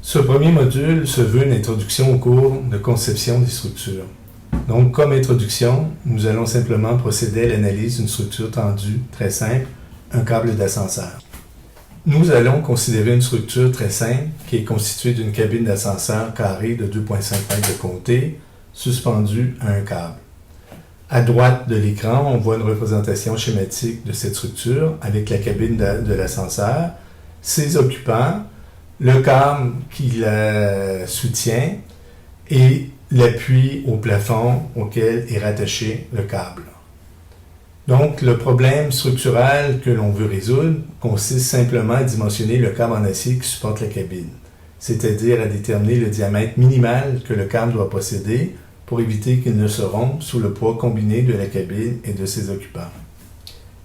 Ce premier module se veut une introduction au cours de conception des structures. Donc, comme introduction, nous allons simplement procéder à l'analyse d'une structure tendue, très simple, un câble d'ascenseur. Nous allons considérer une structure très simple qui est constituée d'une cabine d'ascenseur carrée de 2,5 mètres de côté, suspendue à un câble. À droite de l'écran, on voit une représentation schématique de cette structure avec la cabine de l'ascenseur, ses occupants, le câble qui la soutient et l'appui au plafond auquel est rattaché le câble. Donc, le problème structural que l'on veut résoudre consiste simplement à dimensionner le câble en acier qui supporte la cabine, c'est-à-dire à déterminer le diamètre minimal que le câble doit posséder pour éviter qu'il ne se rompe sous le poids combiné de la cabine et de ses occupants.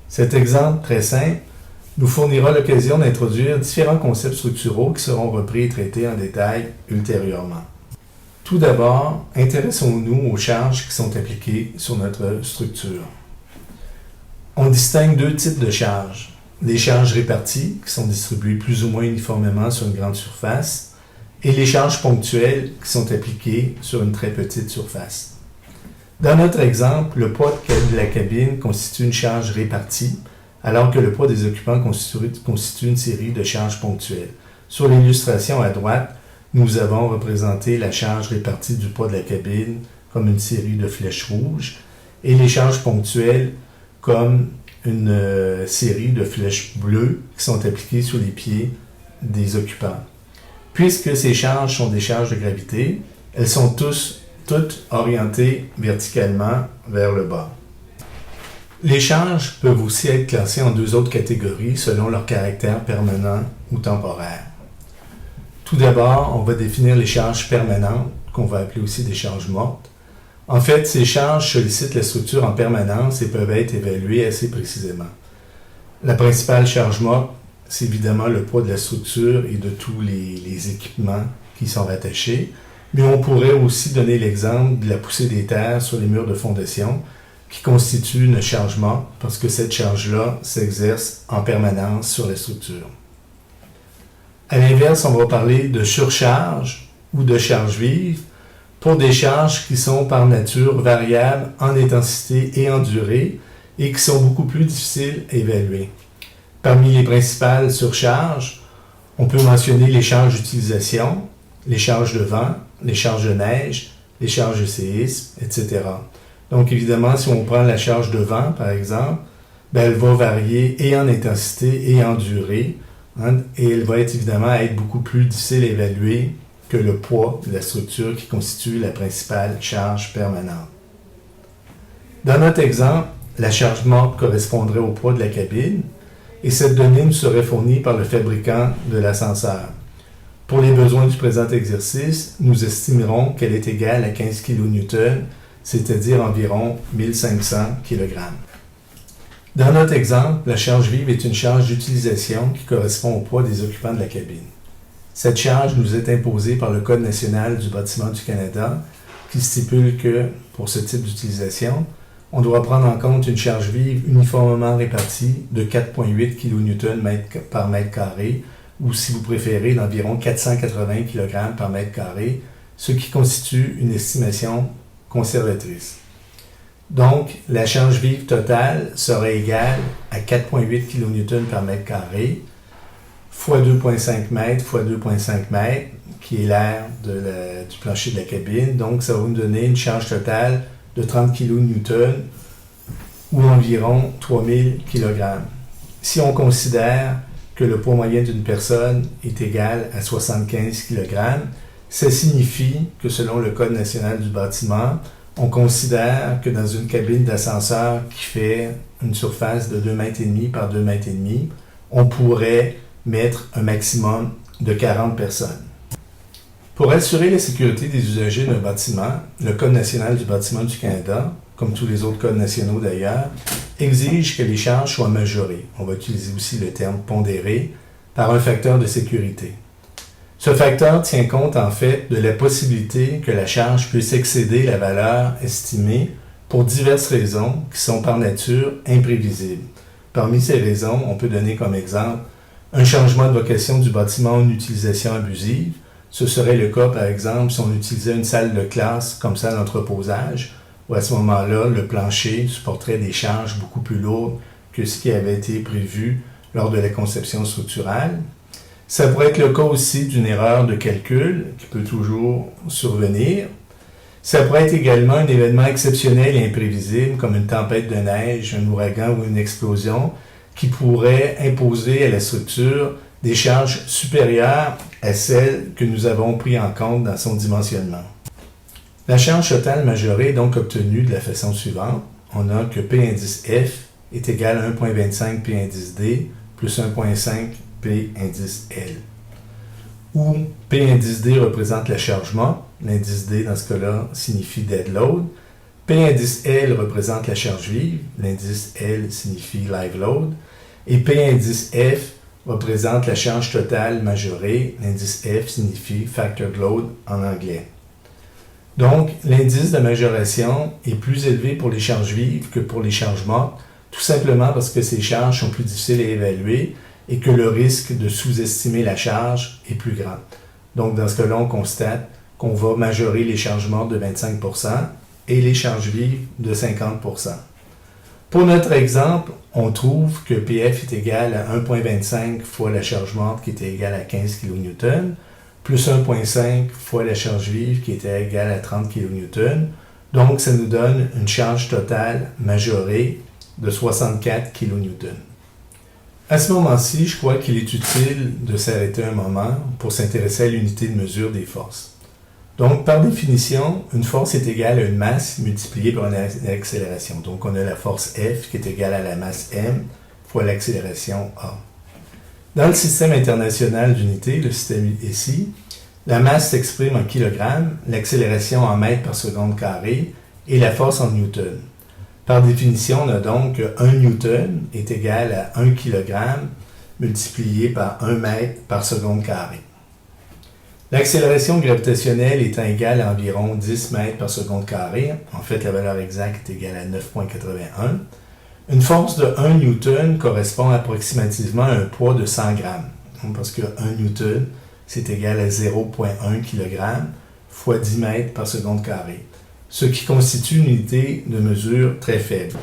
Cet exemple très simple nous fournira l'occasion d'introduire différents concepts structuraux qui seront repris et traités en détail ultérieurement. Tout d'abord, intéressons-nous aux charges qui sont appliquées sur notre structure. On distingue deux types de charges. Les charges réparties, qui sont distribuées plus ou moins uniformément sur une grande surface, et les charges ponctuelles, qui sont appliquées sur une très petite surface. Dans notre exemple, le poids de la cabine constitue une charge répartie, alors que le poids des occupants constitue une série de charges ponctuelles. Sur l'illustration à droite, nous avons représenté la charge répartie du poids de la cabine comme une série de flèches rouges et les charges ponctuelles comme une série de flèches bleues qui sont appliquées sur les pieds des occupants. Puisque ces charges sont des charges de gravité, elles sont toutes orientées verticalement vers le bas. Les charges peuvent aussi être classées en deux autres catégories selon leur caractère permanent ou temporaire. Tout d'abord, on va définir les charges permanentes, qu'on va appeler aussi des charges mortes. En fait, ces charges sollicitent la structure en permanence et peuvent être évaluées assez précisément. La principale charge morte, c'est évidemment le poids de la structure et de tous les équipements qui sont rattachés, mais on pourrait aussi donner l'exemple de la poussée des terres sur les murs de fondation, qui constitue une charge morte parce que cette charge-là s'exerce en permanence sur la structure. À l'inverse, on va parler de surcharge ou de charge vive pour des charges qui sont par nature variables en intensité et en durée et qui sont beaucoup plus difficiles à évaluer. Parmi les principales surcharges, on peut mentionner les charges d'utilisation, les charges de vent, les charges de neige, les charges de séisme, etc. Donc évidemment, si on prend la charge de vent, par exemple, elle va varier et en intensité et en durée, et elle va évidemment être beaucoup plus difficile à évaluer que le poids de la structure qui constitue la principale charge permanente. Dans notre exemple, la charge morte correspondrait au poids de la cabine, et cette donnée nous serait fournie par le fabricant de l'ascenseur. Pour les besoins du présent exercice, nous estimerons qu'elle est égale à 15 kN, c'est-à-dire environ 1500 kg. Dans notre exemple, la charge vive est une charge d'utilisation qui correspond au poids des occupants de la cabine. Cette charge nous est imposée par le Code national du bâtiment du Canada qui stipule que, pour ce type d'utilisation, on doit prendre en compte une charge vive uniformément répartie de 4,8 kN par mètre carré, ou si vous préférez, d'environ 480 kg par mètre carré, ce qui constitue une estimation conservatrice. Donc, la charge vive totale serait égale à 4,8 kN par mètre carré, fois 2,5 mètres fois 2,5 mètres, qui est l'air du plancher de la cabine. Donc, ça va nous donner une charge totale de 30 kN ou environ 3000 kg. Si on considère que le poids moyen d'une personne est égal à 75 kg, ça signifie que selon le Code national du bâtiment, on considère que dans une cabine d'ascenseur qui fait une surface de 2,5 mètres par 2,5 mètres, on pourrait mettre un maximum de 40 personnes. Pour assurer la sécurité des usagers d'un bâtiment, le Code national du bâtiment du Canada, comme tous les autres codes nationaux d'ailleurs, exige que les charges soient majorées. On va utiliser aussi le terme pondéré par un facteur de sécurité. Ce facteur tient compte en fait de la possibilité que la charge puisse excéder la valeur estimée pour diverses raisons qui sont par nature imprévisibles. Parmi ces raisons, on peut donner comme exemple un changement de vocation du bâtiment en utilisation abusive, Ce serait le cas, par exemple, si on utilisait une salle de classe comme salle d'entreposage, où à ce moment-là, le plancher supporterait des charges beaucoup plus lourdes que ce qui avait été prévu lors de la conception structurale. Ça pourrait être le cas aussi d'une erreur de calcul qui peut toujours survenir. Ça pourrait être également un événement exceptionnel et imprévisible comme une tempête de neige, un ouragan ou une explosion qui pourrait imposer à la structure des charges supérieures à celles que nous avons prises en compte dans son dimensionnement. La charge totale majorée est donc obtenue de la façon suivante. On a que P indice F est égal à 1,25 P indice D plus 1,5 P indice L, où P indice D représente la charge morte, l'indice D dans ce cas-là signifie dead load, P indice L représente la charge vive, l'indice L signifie live load, et P indice F représente la charge totale majorée, l'indice F signifie factored load en anglais. Donc, l'indice de majoration est plus élevé pour les charges vives que pour les charges mortes, tout simplement parce que ces charges sont plus difficiles à évaluer et que le risque de sous-estimer la charge est plus grand. Donc, dans ce cas-là, on constate qu'on va majorer les charges mortes de 25% et les charges vives de 50%. Pour notre exemple, on trouve que PF est égal à 1,25 fois la charge morte qui était égale à 15 kN, plus 1,5 fois la charge vive qui était égale à 30 kN. Donc, ça nous donne une charge totale majorée de 64 kN. À ce moment-ci, je crois qu'il est utile de s'arrêter un moment pour s'intéresser à l'unité de mesure des forces. Donc, par définition, une force est égale à une masse multipliée par une accélération. Donc, on a la force F qui est égale à la masse M fois l'accélération A. Dans le système international d'unités, le système ici, la masse s'exprime en kilogrammes, l'accélération en mètres par seconde carré et la force en newton. Par définition, on a donc que 1 newton est égal à 1 kg multiplié par 1 mètre par seconde carré. L'accélération gravitationnelle étant égale à environ 10 mètres par seconde carré, en fait la valeur exacte est égale à 9,81, une force de 1 newton correspond approximativement à un poids de 100 grammes, parce que 1 newton c'est égal à 0,1 kg fois 10 mètres par seconde carré, ce qui constitue une unité de mesure très faible.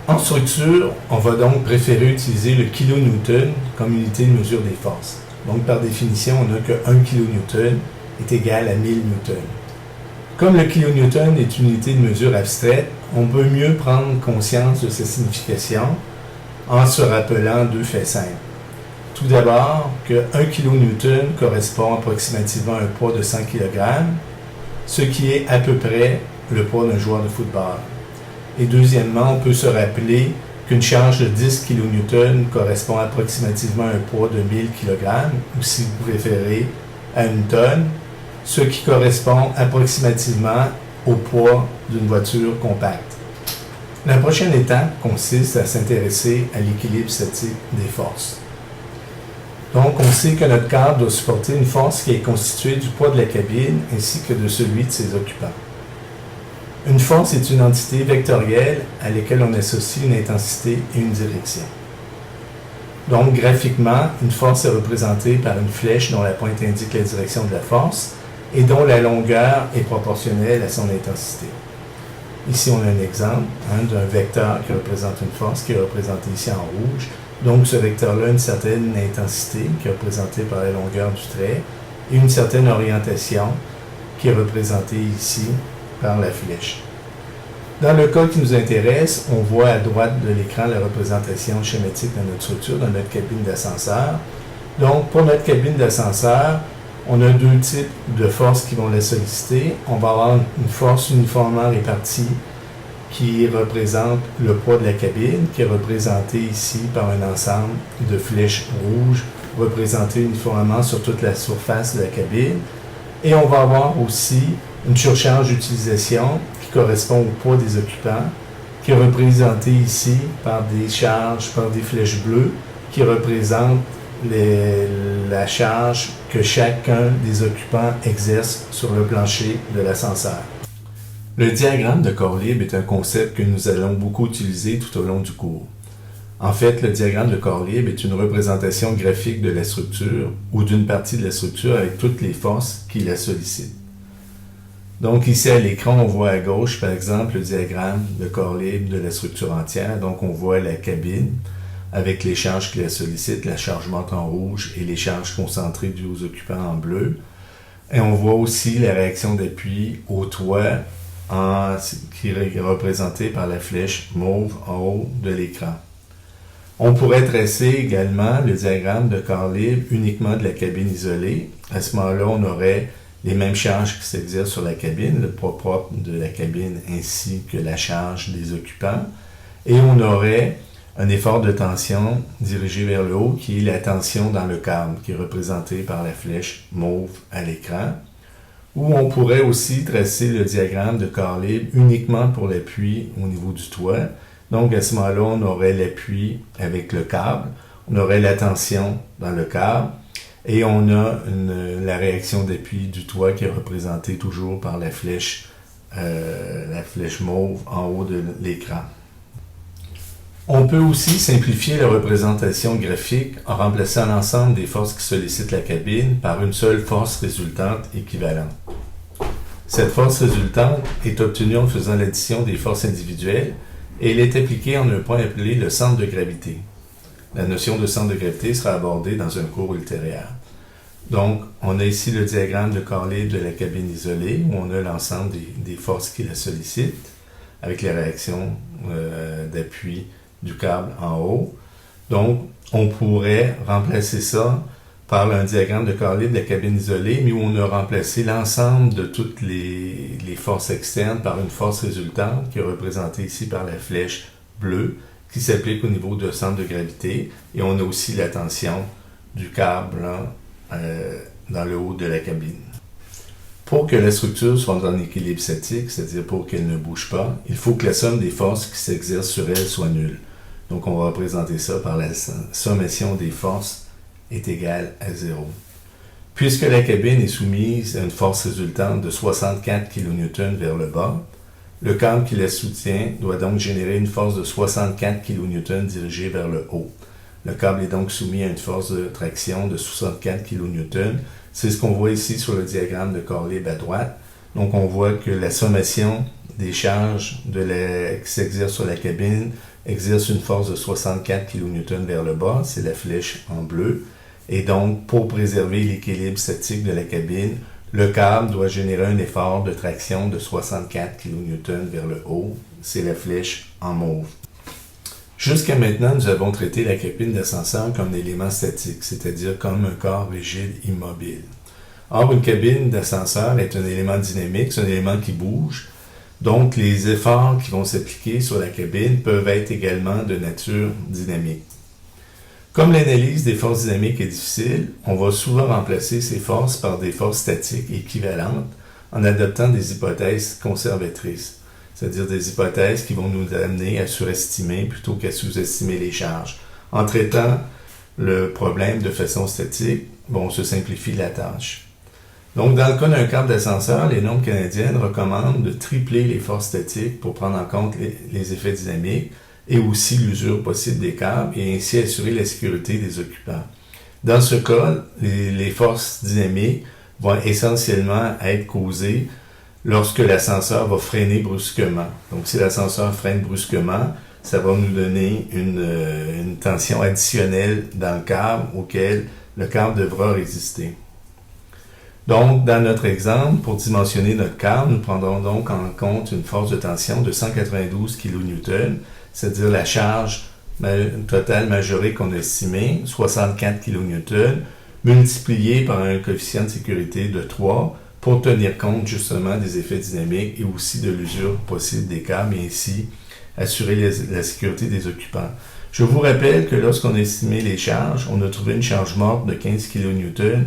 En structure, on va donc préférer utiliser le kilonewton comme unité de mesure des forces. Donc, par définition, on a que 1 kN est égal à 1000 newtons. Comme le kilonewton est une unité de mesure abstraite, on peut mieux prendre conscience de sa signification en se rappelant deux faits simples. Tout d'abord, que 1 kN correspond approximativement à un poids de 100 kg, ce qui est à peu près le poids d'un joueur de football. Et deuxièmement, on peut se rappeler qu'une charge de 10 kN correspond approximativement à un poids de 1000 kg, ou si vous préférez, à une tonne, ce qui correspond approximativement au poids d'une voiture compacte. La prochaine étape consiste à s'intéresser à l'équilibre statique des forces. Donc, on sait que notre cadre doit supporter une force qui est constituée du poids de la cabine ainsi que de celui de ses occupants. Une force est une entité vectorielle à laquelle on associe une intensité et une direction. Donc, graphiquement, une force est représentée par une flèche dont la pointe indique la direction de la force et dont la longueur est proportionnelle à son intensité. Ici, on a un exemple d'un vecteur qui représente une force qui est représentée ici en rouge. Donc, ce vecteur-là a une certaine intensité qui est représentée par la longueur du trait et une certaine orientation qui est représentée ici par la flèche. Dans le cas qui nous intéresse, on voit à droite de l'écran la représentation schématique de notre structure, de notre cabine d'ascenseur. Donc, pour notre cabine d'ascenseur, on a deux types de forces qui vont la solliciter. On va avoir une force uniformément répartie qui représente le poids de la cabine, qui est représenté ici par un ensemble de flèches rouges représentées uniformément sur toute la surface de la cabine. Et on va avoir aussi une surcharge d'utilisation qui correspond au poids des occupants, qui est représentée ici par des charges, par des flèches bleues, qui représentent la charge que chacun des occupants exerce sur le plancher de l'ascenseur. Le diagramme de corps libre est un concept que nous allons beaucoup utiliser tout au long du cours. En fait, le diagramme de corps libre est une représentation graphique de la structure ou d'une partie de la structure avec toutes les forces qui la sollicitent. Donc ici à l'écran, on voit à gauche, par exemple, le diagramme de corps libre de la structure entière. Donc on voit la cabine avec les charges qui la sollicitent, la charge morte en rouge et les charges concentrées dues aux occupants en bleu. Et on voit aussi la réaction d'appui au toit qui est représentée par la flèche mauve en haut de l'écran. On pourrait tracer également le diagramme de corps libre uniquement de la cabine isolée. À ce moment-là, on aurait les mêmes charges qui s'exercent sur la cabine, le poids propre de la cabine ainsi que la charge des occupants. Et on aurait un effort de tension dirigé vers le haut qui est la tension dans le câble, qui est représenté par la flèche mauve à l'écran. Ou on pourrait aussi tracer le diagramme de corps libre uniquement pour l'appui au niveau du toit. Donc, à ce moment-là, on aurait l'appui avec le câble, on aurait la tension dans le câble, et on a la réaction d'appui du toit qui est représentée toujours par la flèche mauve en haut de l'écran. On peut aussi simplifier la représentation graphique en remplaçant l'ensemble des forces qui sollicitent la cabine par une seule force résultante équivalente. Cette force résultante est obtenue en faisant l'addition des forces individuelles et elle est appliquée en un point appelé le centre de gravité. La notion de centre de gravité sera abordée dans un cours ultérieur. Donc, on a ici le diagramme de corps libre de la cabine isolée où on a l'ensemble des forces qui la sollicitent avec les réactions d'appui du câble en haut. Donc, on pourrait remplacer ça par un diagramme de corps libre de la cabine isolée, mais où on a remplacé l'ensemble de toutes les forces externes par une force résultante qui est représentée ici par la flèche bleue qui s'applique au niveau de centre de gravité. Et on a aussi la tension du câble dans le haut de la cabine. Pour que la structure soit en équilibre statique, c'est-à-dire pour qu'elle ne bouge pas, il faut que la somme des forces qui s'exercent sur elle soit nulle. Donc on va représenter ça par la sommation des forces est égale à 0. Puisque la cabine est soumise à une force résultante de 64 kN vers le bas, le câble qui la soutient doit donc générer une force de 64 kN dirigée vers le haut. Le câble est donc soumis à une force de traction de 64 kN. C'est ce qu'on voit ici sur le diagramme de corps libre à droite. Donc on voit que la sommation des charges qui s'exercent sur la cabine exerce une force de 64 kN vers le bas, c'est la flèche en bleu. Et donc, pour préserver l'équilibre statique de la cabine, le câble doit générer un effort de traction de 64 kN vers le haut, c'est la flèche en mauve. Jusqu'à maintenant, nous avons traité la cabine d'ascenseur comme un élément statique, c'est-à-dire comme un corps rigide immobile. Or, une cabine d'ascenseur est un élément dynamique, c'est un élément qui bouge. Donc, les efforts qui vont s'appliquer sur la cabine peuvent être également de nature dynamique. Comme l'analyse des forces dynamiques est difficile, on va souvent remplacer ces forces par des forces statiques équivalentes en adoptant des hypothèses conservatrices, c'est-à-dire des hypothèses qui vont nous amener à surestimer plutôt qu'à sous-estimer les charges. En traitant le problème de façon statique, on se simplifie la tâche. Donc, dans le cas d'un câble d'ascenseur, les normes canadiennes recommandent de tripler les forces statiques pour prendre en compte les effets dynamiques et aussi l'usure possible des câbles et ainsi assurer la sécurité des occupants. Dans ce cas, les forces dynamiques vont essentiellement être causées lorsque l'ascenseur va freiner brusquement. Donc, si l'ascenseur freine brusquement, ça va nous donner une tension additionnelle dans le câble auquel le câble devra résister. Donc, dans notre exemple, pour dimensionner notre câble, nous prendrons donc en compte une force de tension de 192 kN, c'est-à-dire la charge totale majorée qu'on a estimée, 64 kN, multipliée par un coefficient de sécurité de 3 pour tenir compte justement des effets dynamiques et aussi de l'usure possible des câbles et ainsi assurer la sécurité des occupants. Je vous rappelle que lorsqu'on a estimé les charges, on a trouvé une charge morte de 15 kN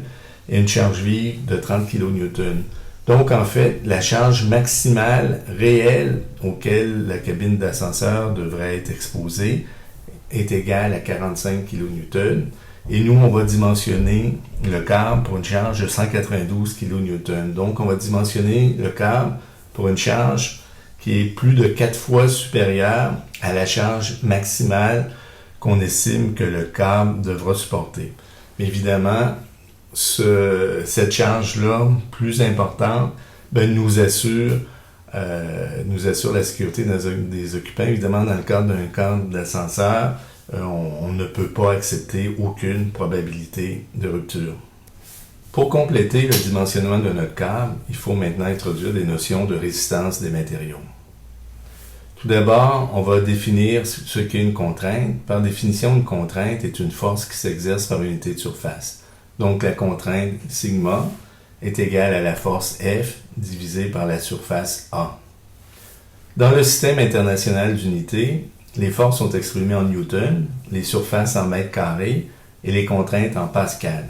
et une charge vive de 30 kN. Donc, en fait, la charge maximale réelle auquel la cabine d'ascenseur devrait être exposée est égale à 45 kN. Et nous, on va dimensionner le câble pour une charge de 192 kN. Donc, on va dimensionner le câble pour une charge qui est plus de 4 fois supérieure à la charge maximale qu'on estime que le câble devra supporter. Mais évidemment, cette charge-là, plus importante, nous assure la sécurité des occupants. Évidemment, dans le cadre d'un câble d'ascenseur, on ne peut pas accepter aucune probabilité de rupture. Pour compléter le dimensionnement de notre câble, il faut maintenant introduire des notions de résistance des matériaux. Tout d'abord, on va définir ce qu'est une contrainte. Par définition, une contrainte est une force qui s'exerce par unité de surface. Donc, la contrainte sigma est égale à la force F divisée par la surface A. Dans le système international d'unités, les forces sont exprimées en newtons, les surfaces en mètres carrés et les contraintes en pascal.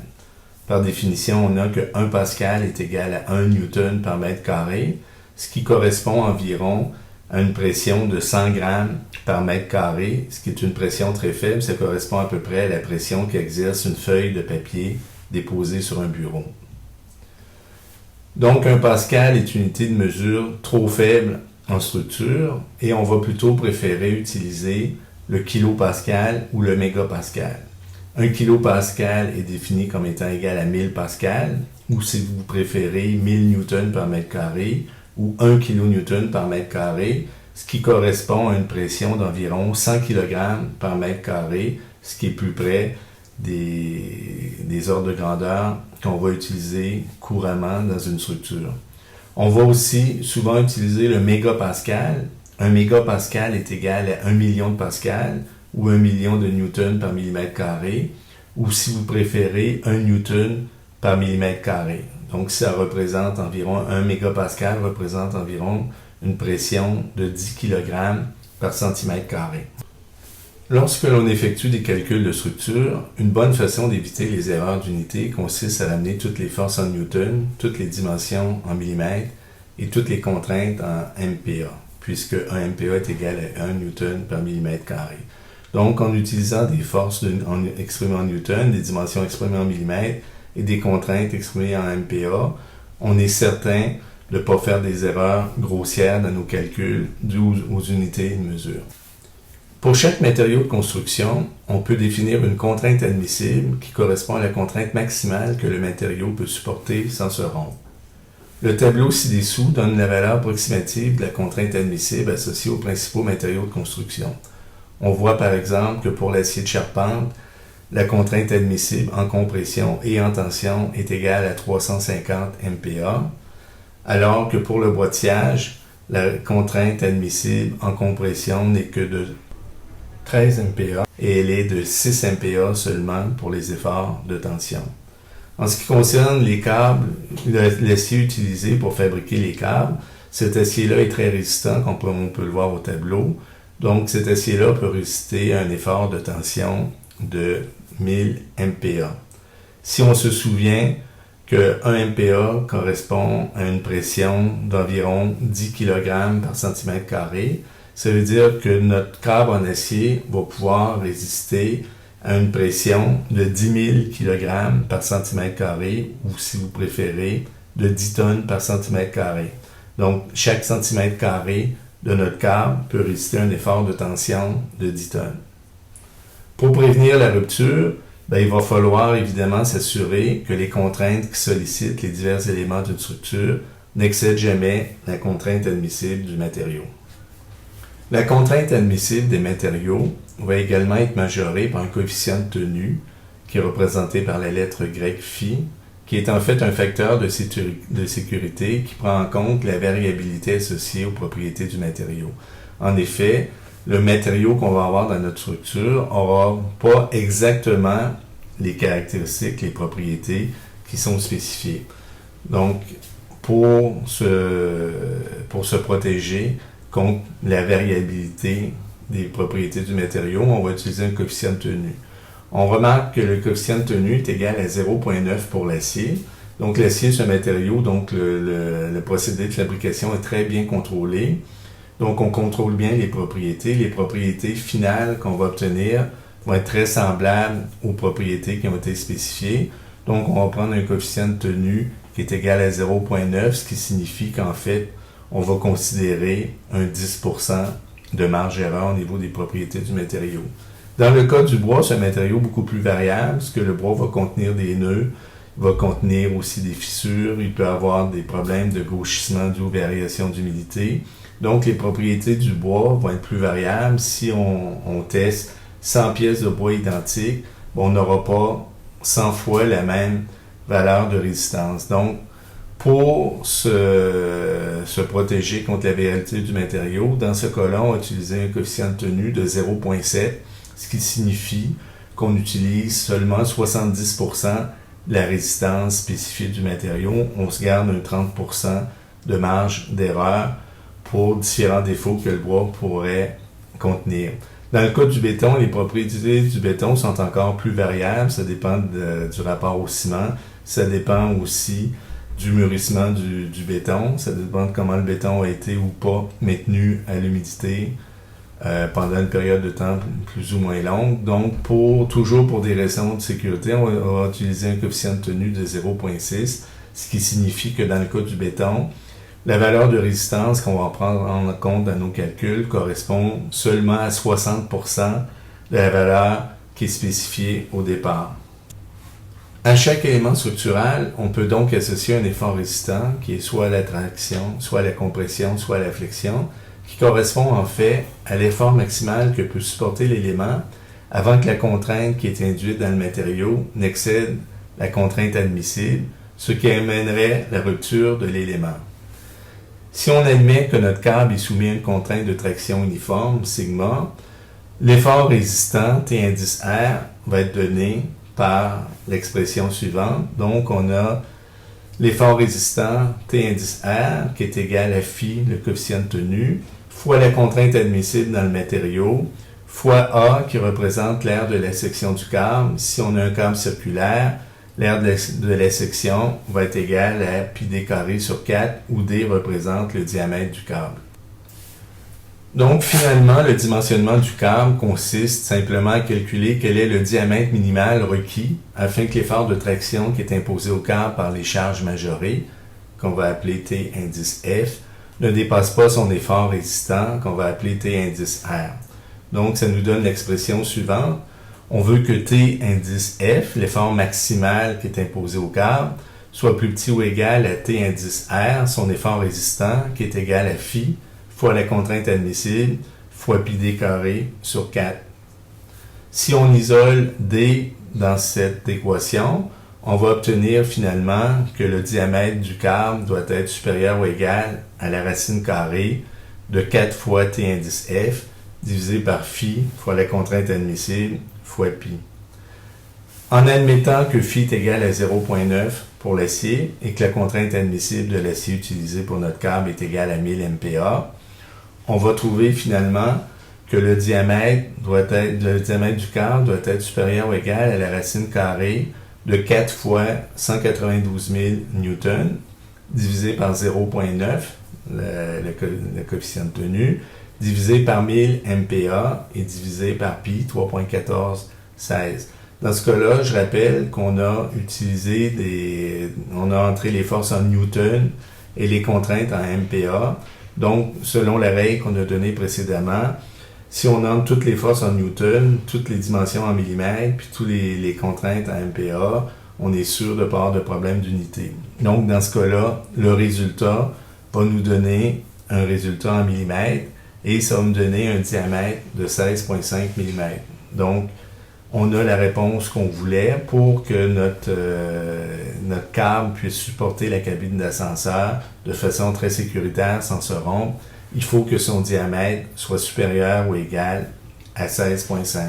Par définition, on a que 1 pascal est égal à 1 newton par mètre carré, ce qui correspond environ à une pression de 100 grammes par mètre carré, ce qui est une pression très faible. Ça correspond à peu près à la pression qu'exerce une feuille de papier déposée sur un bureau. Donc, 1 pascal est une unité de mesure trop faible en structure et on va plutôt préférer utiliser le kilopascal ou le mégapascal. 1 kilopascal est défini comme étant égal à 1000 pascal, ou si vous préférez 1000 newtons par mètre carré, ou 1 kilonewton par mètre carré, ce qui correspond à une pression d'environ 100 kg par mètre carré, ce qui est plus près des ordres de grandeur qu'on va utiliser couramment dans une structure. On va aussi souvent utiliser le mégapascal. Un mégapascal est égal à 1 million de pascal, ou 1 million de newtons par millimètre carré, ou si vous préférez 1 newton par millimètre carré. Donc, ça représente environ, 1 mégapascal représente environ une pression de 10 kg par centimètre carré. Lorsque l'on effectue des calculs de structure, une bonne façon d'éviter les erreurs d'unité consiste à ramener toutes les forces en newton, toutes les dimensions en millimètres et toutes les contraintes en MPa, puisque 1 MPa est égal à 1 newton par millimètre carré. Donc, en utilisant des forces exprimées en newton, des dimensions exprimées en millimètres, et des contraintes exprimées en MPa, on est certain de ne pas faire des erreurs grossières dans nos calculs dues aux unités de mesure. Pour chaque matériau de construction, on peut définir une contrainte admissible qui correspond à la contrainte maximale que le matériau peut supporter sans se rompre. Le tableau ci-dessous donne la valeur approximative de la contrainte admissible associée aux principaux matériaux de construction. On voit par exemple que pour l'acier de charpente, la contrainte admissible en compression et en tension est égale à 350 MPa, alors que pour le boîtiage, la contrainte admissible en compression n'est que de 13 MPa et elle est de 6 MPa seulement pour les efforts de tension. En ce qui concerne les câbles, l'acier utilisé pour fabriquer les câbles, cet acier-là est très résistant, comme on peut le voir au tableau. Donc cet acier-là peut résister à un effort de tension de 1000 MPa. Si on se souvient que 1 MPa correspond à une pression d'environ 10 kg par centimètre carré, ça veut dire que notre câble en acier va pouvoir résister à une pression de 10 000 kg par centimètre carré, ou si vous préférez, de 10 tonnes par centimètre carré. Donc, chaque centimètre carré de notre câble peut résister à un effort de tension de 10 tonnes. Pour prévenir la rupture, il va falloir évidemment s'assurer que les contraintes qui sollicitent les divers éléments d'une structure n'excèdent jamais la contrainte admissible du matériau. La contrainte admissible des matériaux va également être majorée par un coefficient de tenue, qui est représenté par la lettre grecque phi, qui est en fait un facteur de sécurité qui prend en compte la variabilité associée aux propriétés du matériau. En effet, le matériau qu'on va avoir dans notre structure n'aura pas exactement les caractéristiques, les propriétés qui sont spécifiées. Donc, pour se protéger contre la variabilité des propriétés du matériau, on va utiliser un coefficient de tenue. On remarque que le coefficient de tenue est égal à 0,9 pour l'acier. Donc l'acier, c'est un matériau, donc le procédé de fabrication est très bien contrôlé. Donc on contrôle bien les propriétés. Les propriétés finales qu'on va obtenir vont être très semblables aux propriétés qui ont été spécifiées. Donc on va prendre un coefficient de tenue qui est égal à 0,9, ce qui signifie qu'en fait, on va considérer un 10% de marge d'erreur au niveau des propriétés du matériau. Dans le cas du bois, c'est un matériau beaucoup plus variable, parce que le bois va contenir des nœuds, il va contenir aussi des fissures, il peut avoir des problèmes de gauchissement dû aux variations d'humidité. Donc, les propriétés du bois vont être plus variables. Si on teste 100 pièces de bois identiques, on n'aura pas 100 fois la même valeur de résistance. Donc, pour se protéger contre la variabilité du matériau, dans ce cas-là, on va utiliser un coefficient de tenue de 0,7, ce qui signifie qu'on utilise seulement 70% de la résistance spécifiée du matériau. On se garde un 30% de marge d'erreur pour différents défauts que le bois pourrait contenir. Dans le cas du béton, les propriétés du béton sont encore plus variables. Ça dépend du rapport au ciment. Ça dépend aussi du mûrissement du béton. Ça dépend de comment le béton a été ou pas maintenu à l'humidité pendant une période de temps plus ou moins longue. Donc, toujours pour des raisons de sécurité, on va utiliser un coefficient de tenue de 0,6, ce qui signifie que dans le cas du béton, la valeur de résistance qu'on va prendre en compte dans nos calculs correspond seulement à 60% de la valeur qui est spécifiée au départ. À chaque élément structural, on peut donc associer un effort résistant qui est soit à la traction, soit à la compression, soit à la flexion, qui correspond en fait à l'effort maximal que peut supporter l'élément avant que la contrainte qui est induite dans le matériau n'excède la contrainte admissible, ce qui amènerait la rupture de l'élément. Si on admet que notre câble est soumis à une contrainte de traction uniforme, sigma, l'effort résistant, T indice R, va être donné par l'expression suivante. Donc, on a l'effort résistant, T indice R, qui est égal à phi, le coefficient de tenue, fois la contrainte admissible dans le matériau, fois A, qui représente l'aire de la section du câble. Si on a un câble circulaire, l'aire de la section va être égale à pi d carré sur 4, où d représente le diamètre du câble. Donc, finalement, le dimensionnement du câble consiste simplement à calculer quel est le diamètre minimal requis afin que l'effort de traction qui est imposé au câble par les charges majorées, qu'on va appeler T indice F, ne dépasse pas son effort résistant, qu'on va appeler T indice R. Donc, ça nous donne l'expression suivante. On veut que T indice F, l'effort maximal qui est imposé au câble, soit plus petit ou égal à T indice R, son effort résistant, qui est égal à phi, fois la contrainte admissible, fois pi d carré sur 4. Si on isole D dans cette équation, on va obtenir finalement que le diamètre du câble doit être supérieur ou égal à la racine carrée de 4 fois T indice F, divisé par phi fois la contrainte admissible, fois pi. En admettant que phi est égal à 0,9 pour l'acier et que la contrainte admissible de l'acier utilisé pour notre câble est égale à 1000 MPa, on va trouver finalement que le diamètre du câble doit être supérieur ou égal à la racine carrée de 4 fois 192 000 newtons, divisé par 0,9, le coefficient de tenue, divisé par 1000 MPa et divisé par pi, 3,1416. Dans ce cas-là, je rappelle qu'on a on a entré les forces en newton et les contraintes en MPa. Donc, selon la règle qu'on a donnée précédemment, si on entre toutes les forces en newton, toutes les dimensions en millimètres, puis toutes les contraintes en MPa, on est sûr de ne pas avoir de problème d'unité. Donc, dans ce cas-là, le résultat va nous donner un résultat en millimètres et ça va me donner un diamètre de 16,5 mm. Donc, on a la réponse qu'on voulait pour que notre câble puisse supporter la cabine d'ascenseur de façon très sécuritaire sans se rompre. Il faut que son diamètre soit supérieur ou égal à 16,5.